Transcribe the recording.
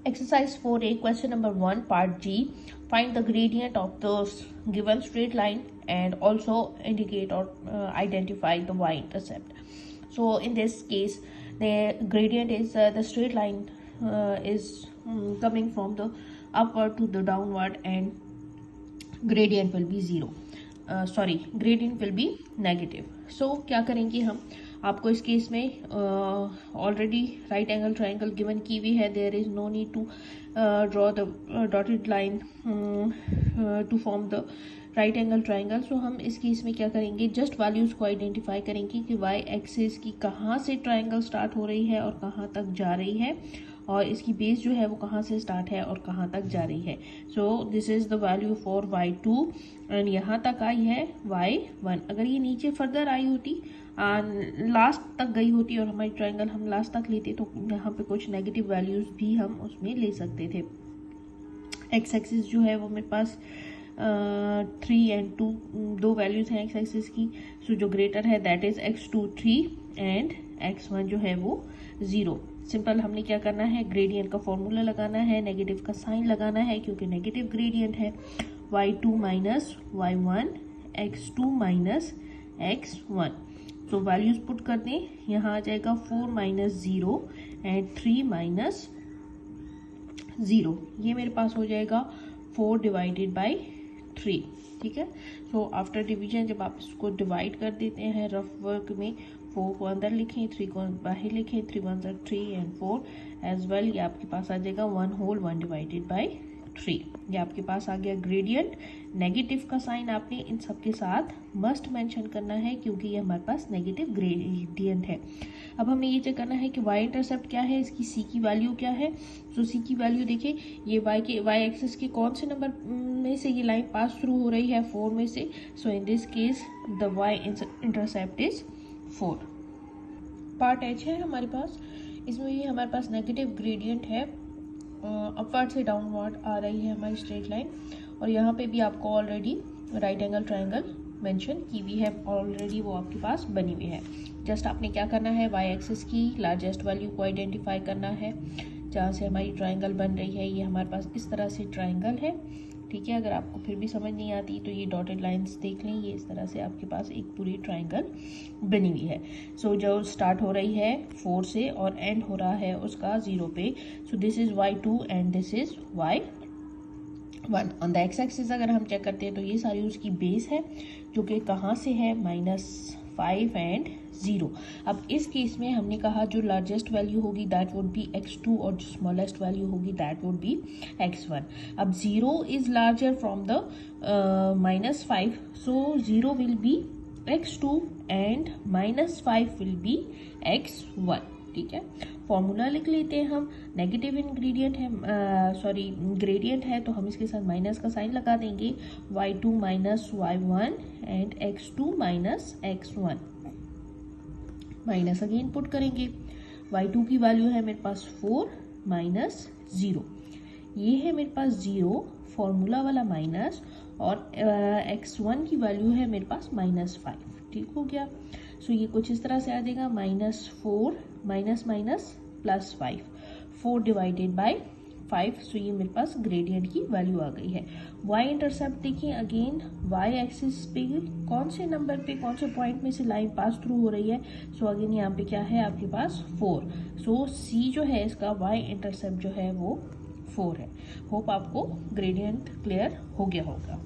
Exercise 4A, question number 1, part G. Find the gradient of the given straight line and also indicate or identify the y-intercept. So in this case, the gradient is the straight line is coming from the upward to the downward, and gradient will be zero. Gradient will be negative. So क्या करेंगे हम, आपको इस case में already right angle triangle given की हुई है. There is no need to draw the dotted line to form the right angle triangle. So हम इस केस में क्या करेंगे, जस्ट वैल्यूज को आइडेंटिफाई करेंगे कि वाई एक्सिस की कहाँ से ट्राइंगल स्टार्ट हो रही है और कहाँ तक जा रही है, और इसकी बेस जो है वो कहाँ से स्टार्ट है और कहाँ तक जा रही है. So this is the value for y2 and यहाँ तक आई है y1. अगर ये नीचे फर्दर आई होती, लास्ट तक गई होती और हमारी ट्राइंगल हम लास्ट तक लेते, तो यहाँ पे कुछ नेगेटिव वैल्यूज भी हम उसमें ले सकते थे. एक्स एक्सिस जो है वो मेरे पास 3 and 2 दो वैल्यूज हैं एक्स एक्सिस की. सो जो ग्रेटर है that is x2 3 and x1 जो है वो 0. सिंपल हमने क्या करना है, ग्रेडियंट का फॉर्मूला लगाना है, नेगेटिव का साइन लगाना है क्योंकि नेगेटिव ग्रेडियंट है. y2 minus y1 x2 minus x1. तो वैल्यूज पुट कर दें, यहाँ आ जाएगा 4 माइनस 0 एंड 3 माइनस 0. ये मेरे पास हो जाएगा 4 डिवाइडेड बाई 3. ठीक है. सो आफ्टर डिवीजन जब आप इसको डिवाइड कर देते हैं रफ वर्क में, 4 को अंदर लिखें, 3 को बाहर लिखें, 3 1 3 एंड 4 एज वेल. ये आपके पास आ जाएगा 1 होल 1 डिवाइडेड बाई 3. ये आपके पास आ गया ग्रेडियंट. नेगेटिव का साइन आपने इन सब के साथ मस्ट मेंशन करना है क्योंकि ये हमारे पास नेगेटिव ग्रेडियंट है. अब हमें ये चेक करना है कि वाई इंटरसेप्ट क्या है, इसकी सी की वैल्यू क्या है. सो सी की वैल्यू देखिए, ये वाई एक्सिस के कौन से नंबर में से ये लाइन पास थ्रू हो रही है, 4 में से. So in this case the Y intercept is 4. Part H है हमारे पास, इसमें भी हमारे पास नेगेटिव ग्रेडियंट है, अपवर्ड से डाउनवर्ड आ रही है हमारी स्ट्रेट लाइन, और यहाँ पे भी आपको already right angle triangle mention की हुई है, ऑलरेडी वो आपके पास बनी हुई है. जस्ट आपने क्या करना है, वाई एक्सिस की लार्जेस्ट वैल्यू को आइडेंटिफाई करना है जहाँ से हमारी ट्राइंगल बन रही है. ये हमारे पास इस तरह से ट्राइंगल है. ठीक है. अगर आपको फिर भी समझ नहीं आती तो ये डॉटेड लाइंस देख लें, ये इस तरह से आपके पास एक पूरी ट्राइंगल बनी हुई है. सो जो स्टार्ट हो रही है 4 से और एंड हो रहा है उसका 0 पे. So this is y2 and this is y1. On the x axis अगर हम चेक करते हैं तो ये सारी उसकी बेस है जो कि कहाँ से है, -5 एंड 0. अब इस केस में हमने कहा जो लार्जेस्ट वैल्यू होगी दैट वुड बी x2 और जो स्मॉलेस्ट वैल्यू होगी दैट वुड बी x1. अब 0 is larger from the -5, so 0 will be x2 and -5 will be x1. ठीक है. फॉर्मूला लिख लेते हैं हम. नेगेटिव इंग्रेडिएंट है, ग्रेडियंट है, तो हम इसके साथ माइनस का साइन लगा देंगे. y2 minus y1 and x2 minus x1. Minus again put करेंगे. y2 की वैल्यू है मेरे पास 4 माइनस 0. ये है मेरे पास 0 फॉर्मूला वाला माइनस, और x1 की वैल्यू है मेरे पास -5. ठीक हो गया. सो ये कुछ इस तरह से आ जाएगा -4 minus minus plus 5, 4 divided by 5. सो ये मेरे पास ग्रेडियंट की वैल्यू आ गई है. y इंटरसेप्ट देखिए अगेन, y एक्सिस पे कौन से नंबर पे कौन से पॉइंट में से लाइन पास थ्रू हो रही है. सो अगेन यहाँ पे क्या है आपके पास 4. सो c जो है इसका y इंटरसेप्ट जो है वो 4 है. होप आपको ग्रेडियंट क्लियर हो गया होगा.